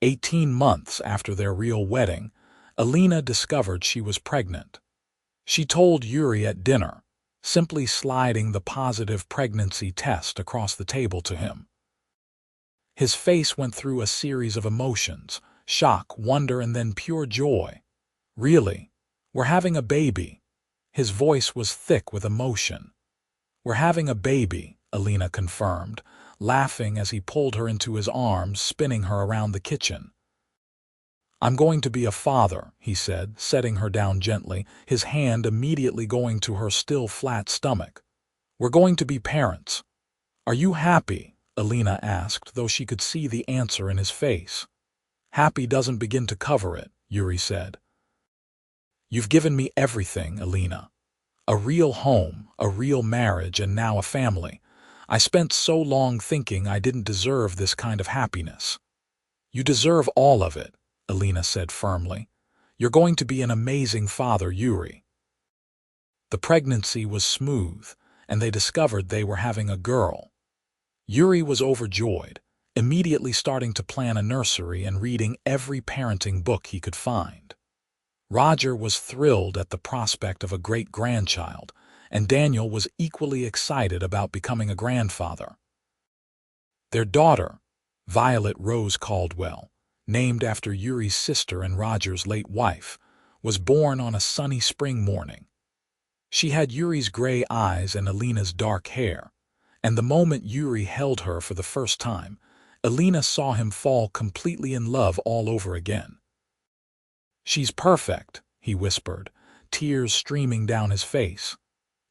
18 months after their real wedding, Elena discovered she was pregnant. She told Yuri at dinner, simply sliding the positive pregnancy test across the table to him. His face went through a series of emotions: shock, wonder, and then pure joy. "Really? We're having a baby." His voice was thick with emotion. "We're having a baby," Elena confirmed, laughing as he pulled her into his arms, spinning her around the kitchen. "I'm going to be a father," he said, setting her down gently, his hand immediately going to her still flat stomach. "We're going to be parents." "Are you happy?" Elena asked, though she could see the answer in his face. "Happy doesn't begin to cover it," Yuri said. "You've given me everything, Elena. A real home, a real marriage, and now a family. I spent so long thinking I didn't deserve this kind of happiness." "You deserve all of it," Elena said firmly. "You're going to be an amazing father, Yuri." The pregnancy was smooth, and they discovered they were having a girl. Yuri was overjoyed, immediately starting to plan a nursery and reading every parenting book he could find. Roger was thrilled at the prospect of a great-grandchild, and Daniel was equally excited about becoming a grandfather. Their daughter, Violet Rose Caldwell, named after Yuri's sister and Roger's late wife, was born on a sunny spring morning. She had Yuri's gray eyes and Elena's dark hair, and the moment Yuri held her for the first time, Elena saw him fall completely in love all over again. "She's perfect," he whispered, tears streaming down his face.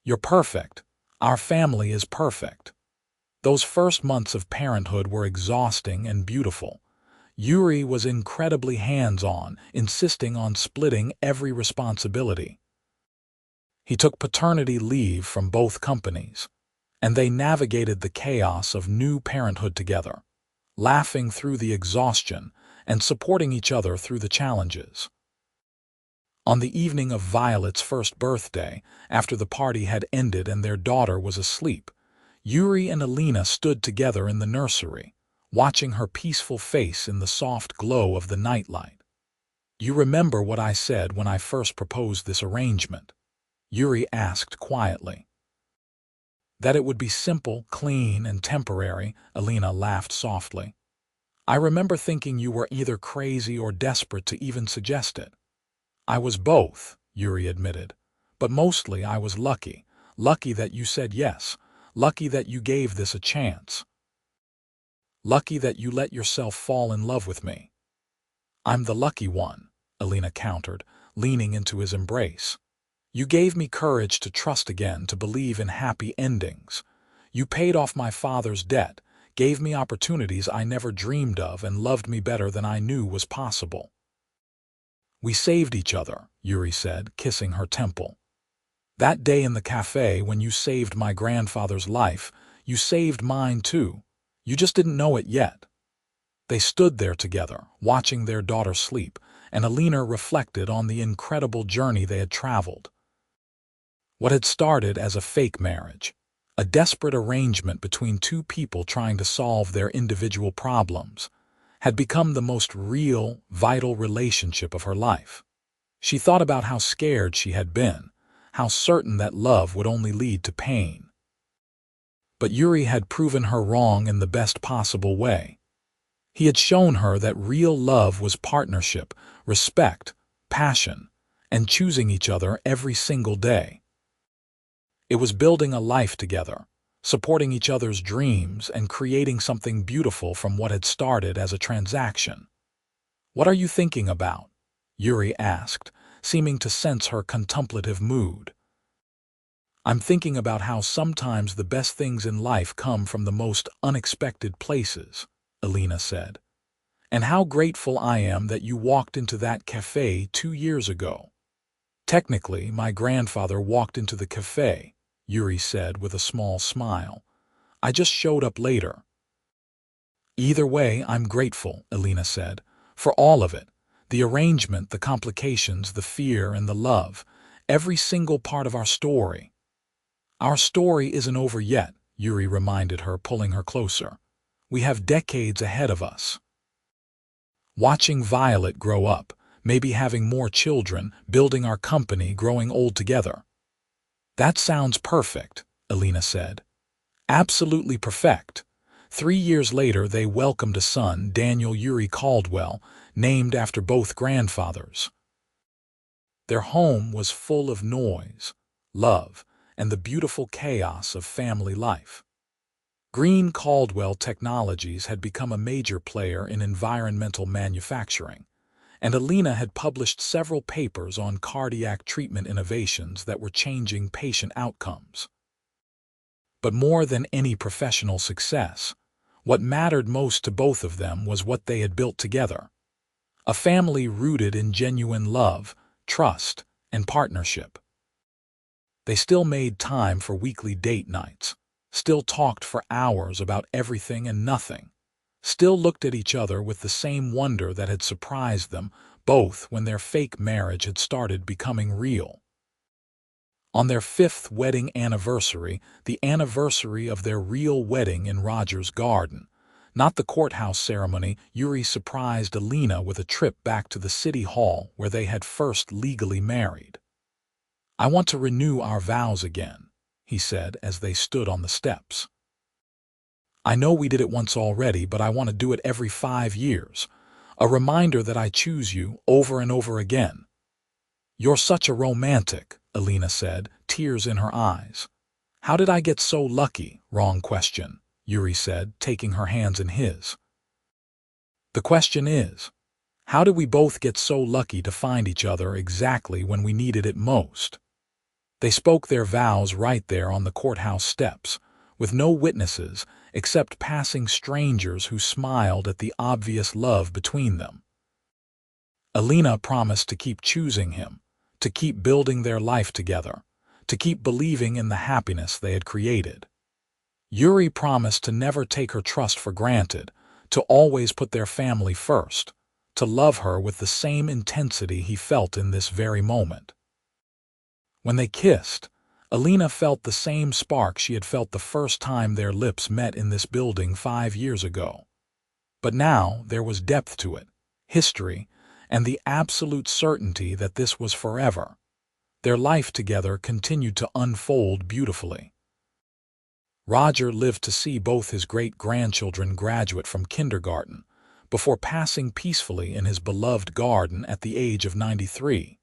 "You're perfect. Our family is perfect." Those first months of parenthood were exhausting and beautiful. Yuri was incredibly hands-on, insisting on splitting every responsibility. He took paternity leave from both companies, and they navigated the chaos of new parenthood together, laughing through the exhaustion and supporting each other through the challenges. On the evening of Violet's first birthday, after the party had ended and their daughter was asleep, Yuri and Elena stood together in the nursery, watching her peaceful face in the soft glow of the nightlight. "You remember what I said when I first proposed this arrangement?" Yuri asked quietly. "That it would be simple, clean, and temporary," Elena laughed softly. "I remember thinking you were either crazy or desperate to even suggest it." "I was both," Yuri admitted. "But mostly I was lucky. Lucky that you said yes. Lucky that you gave this a chance. Lucky that you let yourself fall in love with me." "I'm the lucky one," Elena countered, leaning into his embrace. "You gave me courage to trust again, to believe in happy endings. You paid off my father's debt, gave me opportunities I never dreamed of, and loved me better than I knew was possible." "We saved each other," Yuri said, kissing her temple. "That day in the cafe when you saved my grandfather's life, you saved mine too. You just didn't know it yet." They stood there together, watching their daughter sleep, and Elena reflected on the incredible journey they had traveled. What had started as a fake marriage, a desperate arrangement between two people trying to solve their individual problems, had become the most real, vital relationship of her life. She thought about how scared she had been, how certain that love would only lead to pain. But Yuri had proven her wrong in the best possible way. He had shown her that real love was partnership, respect, passion, and choosing each other every single day. It was building a life together, supporting each other's dreams, and creating something beautiful from what had started as a transaction. "What are you thinking about?" Yuri asked, seeming to sense her contemplative mood. "I'm thinking about how sometimes the best things in life come from the most unexpected places," Elena said. "And how grateful I am that you walked into that cafe 2 years ago." "Technically, my grandfather walked into the cafe," Yuri said with a small smile. "I just showed up later." "Either way, I'm grateful," Elena said, "for all of it. The arrangement, the complications, the fear, and the love. Every single part of our story." "Our story isn't over yet," Yuri reminded her, pulling her closer. "We have decades ahead of us. Watching Violet grow up, maybe having more children, building our company, growing old together." "That sounds perfect," Elena said. "Absolutely perfect." 3 years later, they welcomed a son, Daniel Yuri Caldwell, named after both grandfathers. Their home was full of noise, love, and the beautiful chaos of family life. Green Caldwell Technologies had become a major player in environmental manufacturing, and Elena had published several papers on cardiac treatment innovations that were changing patient outcomes. But more than any professional success, what mattered most to both of them was what they had built together. A family rooted in genuine love, trust, and partnership. They still made time for weekly date nights, still talked for hours about everything and nothing, still looked at each other with the same wonder that had surprised them both when their fake marriage had started becoming real. On their 5th wedding anniversary, the anniversary of their real wedding in Roger's garden, not the courthouse ceremony, Yuri surprised Elena with a trip back to the city hall where they had first legally married. "I want to renew our vows again," he said as they stood on the steps. "I know we did it once already, but I want to do it every 5 years. A reminder that I choose you over and over again." "You're such a romantic," Elena said, tears in her eyes. "How did I get so lucky?" "Wrong question," Yuri said, taking her hands in his. "The question is, how did we both get so lucky to find each other exactly when we needed it most?" They spoke their vows right there on the courthouse steps, with no witnesses except passing strangers who smiled at the obvious love between them. Elena promised to keep choosing him, to keep building their life together, to keep believing in the happiness they had created. Yuri promised to never take her trust for granted, to always put their family first, to love her with the same intensity he felt in this very moment. When they kissed, Elena felt the same spark she had felt the first time their lips met in this building 5 years ago. But now there was depth to it, history, and the absolute certainty that this was forever. Their life together continued to unfold beautifully. Roger lived to see both his great-grandchildren graduate from kindergarten, before passing peacefully in his beloved garden at the age of 93.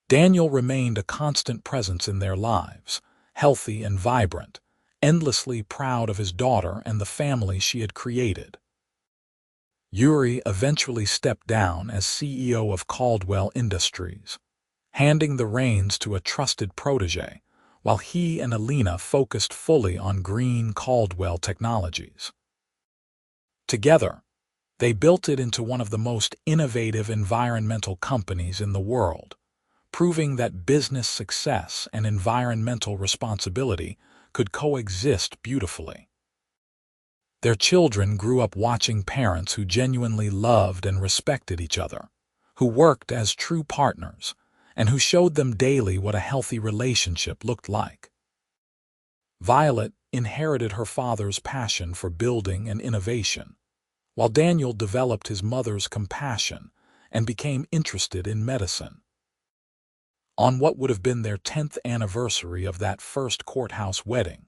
Daniel remained a constant presence in their lives, healthy and vibrant, endlessly proud of his daughter and the family she had created. Yuri eventually stepped down as CEO of Caldwell Industries, handing the reins to a trusted protege, while he and Elena focused fully on Green Caldwell Technologies. Together, they built it into one of the most innovative environmental companies in the world, proving that business success and environmental responsibility could coexist beautifully. Their children grew up watching parents who genuinely loved and respected each other, who worked as true partners, and who showed them daily what a healthy relationship looked like. Violet inherited her father's passion for building and innovation, while Daniel developed his mother's compassion and became interested in medicine. On what would have been their 10th anniversary of that first courthouse wedding,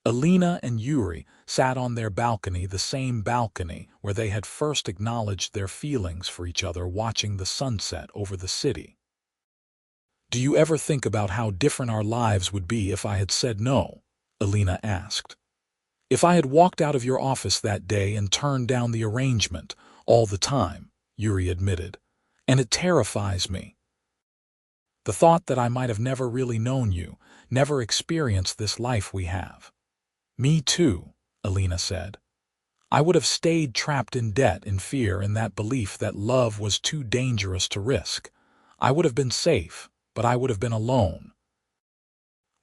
Elena and Yuri sat on their balcony, the same balcony where they had first acknowledged their feelings for each other, watching the sunset over the city. "Do you ever think about how different our lives would be if I had said no?" Elena asked. "If I had walked out of your office that day and turned down the arrangement all the time," Yuri admitted, "and it terrifies me. The thought that I might have never really known you, never experienced this life we have." "Me too," Elena said. "I would have stayed trapped in debt, in fear, in that belief that love was too dangerous to risk. I would have been safe, but I would have been alone."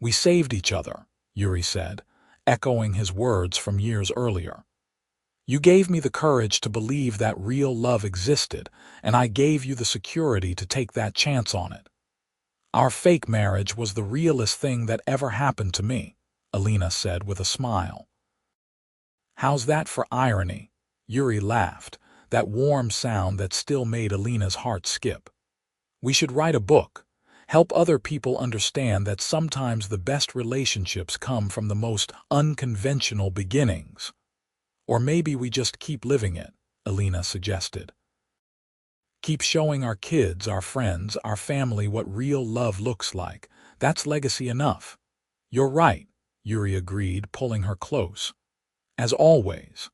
"We saved each other," Yuri said, echoing his words from years earlier. "You gave me the courage to believe that real love existed, and I gave you the security to take that chance on it. Our fake marriage was the realest thing that ever happened to me," Elena said with a smile. "How's that for irony?" Yuri laughed, that warm sound that still made Elena's heart skip. "We should write a book, help other people understand that sometimes the best relationships come from the most unconventional beginnings. Or maybe we just keep living it," Elena suggested. "Keep showing our kids, our friends, our family what real love looks like. That's legacy enough." "You're right," Yuri agreed, pulling her close. As always,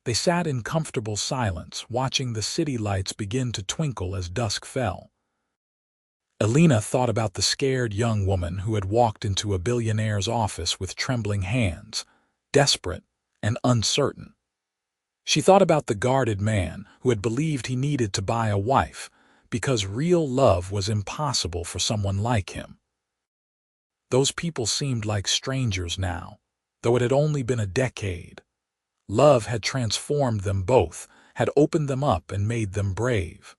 they sat in comfortable silence, watching the city lights begin to twinkle as dusk fell. Elena thought about the scared young woman who had walked into a billionaire's office with trembling hands, desperate and uncertain. She thought about the guarded man who had believed he needed to buy a wife because real love was impossible for someone like him. Those people seemed like strangers now, though it had only been a decade. Love had transformed them both, had opened them up and made them brave.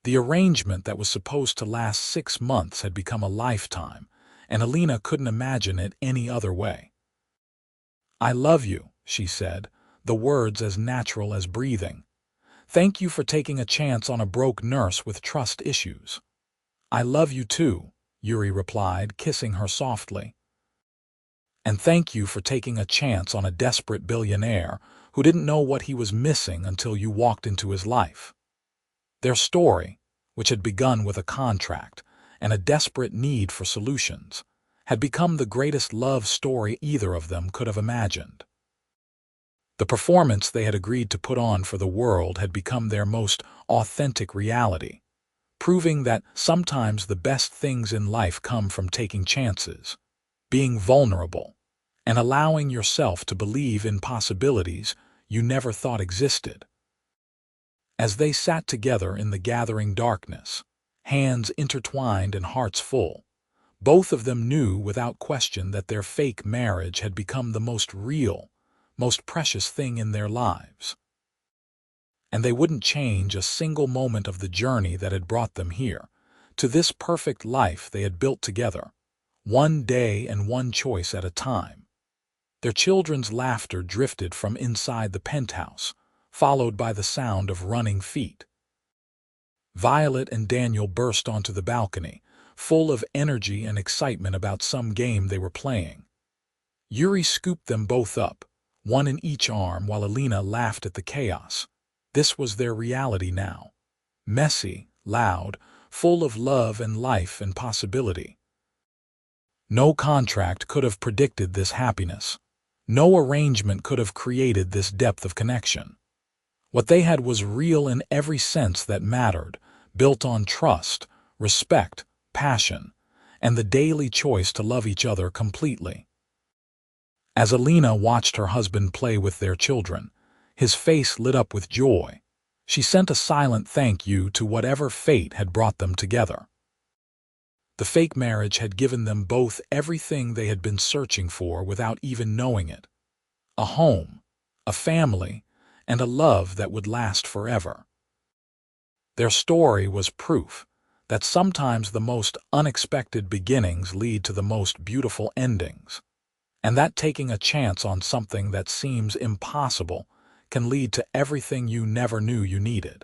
The arrangement that was supposed to last 6 months had become a lifetime, and Elena couldn't imagine it any other way. "I love you," she said, the words as natural as breathing. "Thank you for taking a chance on a broke nurse with trust issues." "I love you too," Yuri replied, kissing her softly. "And thank you for taking a chance on a desperate billionaire who didn't know what he was missing until you walked into his life." Their story, which had begun with a contract and a desperate need for solutions, had become the greatest love story either of them could have imagined. The performance they had agreed to put on for the world had become their most authentic reality, proving that sometimes the best things in life come from taking chances, being vulnerable, and allowing yourself to believe in possibilities you never thought existed. As they sat together in the gathering darkness, hands intertwined and hearts full, both of them knew without question that their fake marriage had become the most real, most precious thing in their lives. And they wouldn't change a single moment of the journey that had brought them here, to this perfect life they had built together, one day and one choice at a time. Their children's laughter drifted from inside the penthouse, followed by the sound of running feet. Violet and Daniel burst onto the balcony, full of energy and excitement about some game they were playing. Yuri scooped them both up, one in each arm, while Elena laughed at the chaos. This was their reality now. Messy, loud, full of love and life and possibility. No contract could have predicted this happiness. No arrangement could have created this depth of connection. What they had was real in every sense that mattered, built on trust, respect, passion, and the daily choice to love each other completely. As Elena watched her husband play with their children, his face lit up with joy. She sent a silent thank you to whatever fate had brought them together. The fake marriage had given them both everything they had been searching for without even knowing it: a home, a family, and a love that would last forever. Their story was proof that sometimes the most unexpected beginnings lead to the most beautiful endings, and that taking a chance on something that seems impossible can lead to everything you never knew you needed.